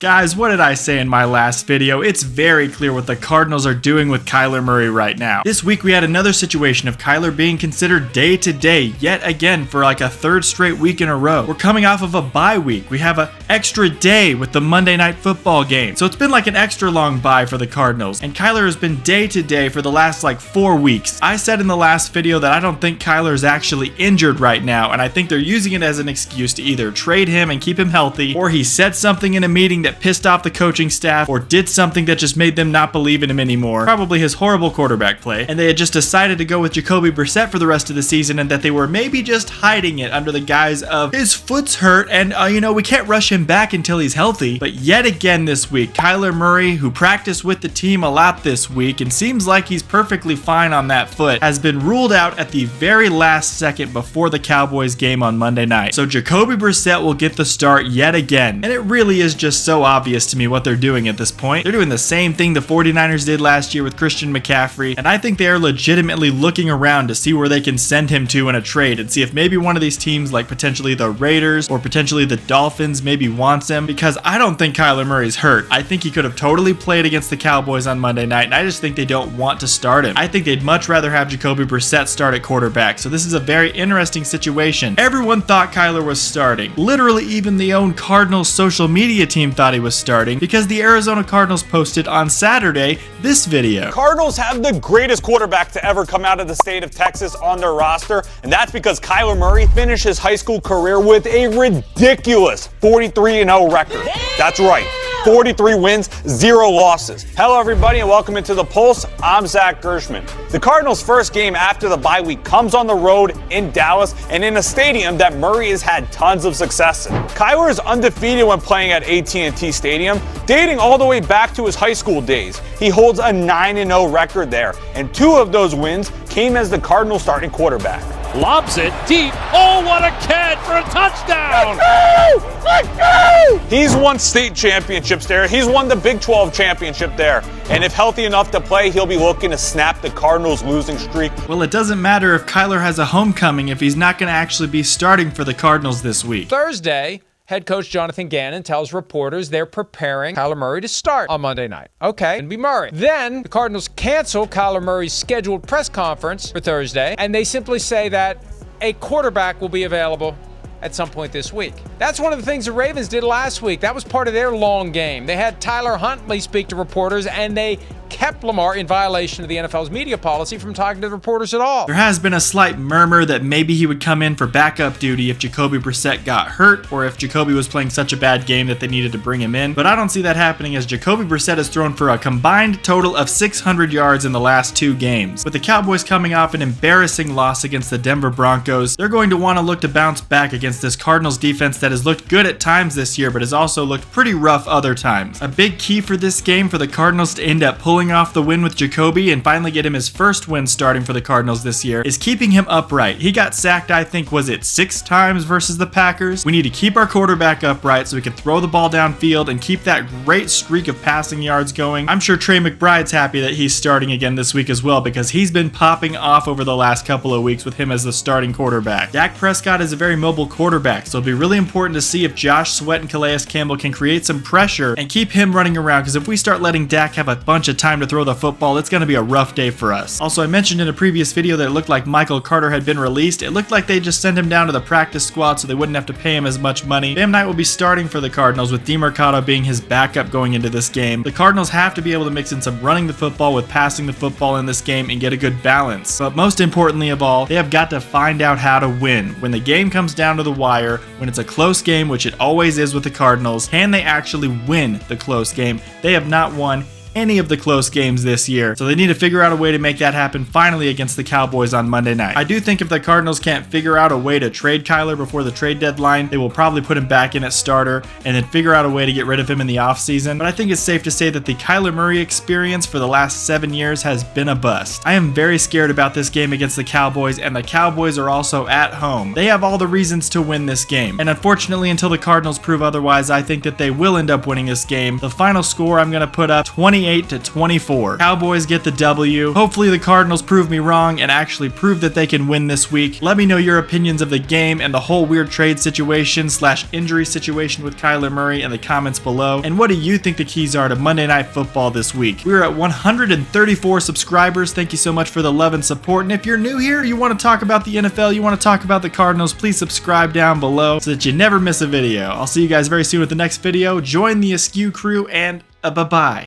Guys, what did I say in my last video? It's very clear what the Cardinals are doing with Kyler Murray right now. This week we had another situation of Kyler being considered day to day yet again for like a third straight week in a row. We're coming off of a bye week. We have an extra day with the Monday Night Football game. So it's been like an extra long bye for the Cardinals. And Kyler has been day to day for the last like 4 weeks. I said in the last video that I don't think Kyler is actually injured right now, and I think they're using it as an excuse to either trade him and keep him healthy, or he said something in a meeting that pissed off the coaching staff, or did something that just made them not believe in him anymore. Probably his horrible quarterback play, and they had just decided to go with Jacoby Brissett for the rest of the season, and that they were maybe just hiding it under the guise of his foot's hurt and we can't rush him back until he's healthy. But yet again this week, Kyler Murray, who practiced with the team a lot this week and seems like he's perfectly fine on that foot, has been ruled out at the very last second before the Cowboys game on Monday night. So Jacoby Brissett will get the start yet again, and it really is just so obvious to me what they're doing at this point. They're doing the same thing the 49ers did last year with Christian McCaffrey, and I think they are legitimately looking around to see where they can send him to in a trade and see if maybe one of these teams, like potentially the Raiders or potentially the Dolphins, maybe wants him, because I don't think Kyler Murray's hurt. I think he could have totally played against the Cowboys on Monday night, and I just think they don't want to start him. I think they'd much rather have Jacoby Brissett start at quarterback, so this is a very interesting situation. Everyone thought Kyler was starting. Literally even the own Cardinals social media team thought he was starting, because the Arizona Cardinals posted on Saturday this video. Cardinals have the greatest quarterback to ever come out of the state of Texas on their roster, and that's because Kyler Murray finished his high school career with a ridiculous 43-0 record. That's right. 43 wins, 0 losses. Hello everybody and welcome into The Pulse. I'm Zach Gershman. The Cardinals' first game after the bye week comes on the road in Dallas and in a stadium that Murray has had tons of success in. Kyler is undefeated when playing at AT&T Stadium, dating all the way back to his high school days. He holds a 9-0 record there, and 2 of those wins came as the Cardinals starting quarterback. Lobs it deep. Oh, what a catch for a touchdown! Let's go! He's won state championships there. He's won the Big 12 championship there. And if healthy enough to play, he'll be looking to snap the Cardinals' losing streak. Well, it doesn't matter if Kyler has a homecoming if he's not going to actually be starting for the Cardinals this week. Thursday, head coach Jonathan Gannon tells reporters they're preparing Kyler Murray to start on Monday night. Okay, and be Murray. Then the Cardinals cancel Kyler Murray's scheduled press conference for Thursday, and they simply say that a quarterback will be available at some point this week. That's one of the things the Ravens did last week. That was part of their long game. They had Tyler Huntley speak to reporters, and they kept Lamar in violation of the NFL's media policy from talking to the reporters at all. There has been a slight murmur that maybe he would come in for backup duty if Jacoby Brissett got hurt, or if Jacoby was playing such a bad game that they needed to bring him in. But I don't see that happening, as Jacoby Brissett has thrown for a combined total of 600 yards in the last 2 games. With the Cowboys coming off an embarrassing loss against the Denver Broncos, they're going to want to look to bounce back against this Cardinals defense that has looked good at times this year, but has also looked pretty rough other times. A big key for this game for the Cardinals to end up pulling off the win with Jacoby and finally get him his first win starting for the Cardinals this year is keeping him upright. He got sacked, I think, was it 6 times versus the Packers? We need to keep our quarterback upright so we can throw the ball downfield and keep that great streak of passing yards going. I'm sure Trey McBride's happy that he's starting again this week as well, because he's been popping off over the last couple of weeks with him as the starting quarterback. Dak Prescott is a very mobile quarterback, so it'll be really important to see if Josh Sweat and Calais Campbell can create some pressure and keep him running around, because if we start letting Dak have a bunch of time to throw the football, it's going to be a rough day for us. Also, I mentioned in a previous video that it looked like Michael Carter had been released. It looked like they just sent him down to the practice squad so they wouldn't have to pay him as much money. Bam Knight will be starting for the Cardinals, with DeMarcado being his backup going into this game. The Cardinals have to be able to mix in some running the football with passing the football in this game and get a good balance. But most importantly of all, they have got to find out how to win. When the game comes down to the wire, when it's a close game, which it always is with the Cardinals, can they actually win the close game? They have not won any of the close games this year, so they need to figure out a way to make that happen finally against the Cowboys on Monday night. I do think if the Cardinals can't figure out a way to trade Kyler before the trade deadline, they will probably put him back in at starter and then figure out a way to get rid of him in the offseason. But I think it's safe to say that the Kyler Murray experience for the last 7 years has been a bust. I am very scared about this game against the Cowboys, and the Cowboys are also at home. They have all the reasons to win this game, and unfortunately, until the Cardinals prove otherwise, I think that they will end up winning this game. The final score I'm going to put up 28 28-24. Cowboys get the W. Hopefully the Cardinals prove me wrong and actually prove that they can win this week. Let me know your opinions of the game and the whole weird trade situation / injury situation with Kyler Murray in the comments below. And what do you think the keys are to Monday Night Football this week? We're at 134 subscribers. Thank you so much for the love and support. And if you're new here, you want to talk about the NFL, you want to talk about the Cardinals, please subscribe down below so that you never miss a video. I'll see you guys very soon with the next video. Join the Askew crew and bye-bye.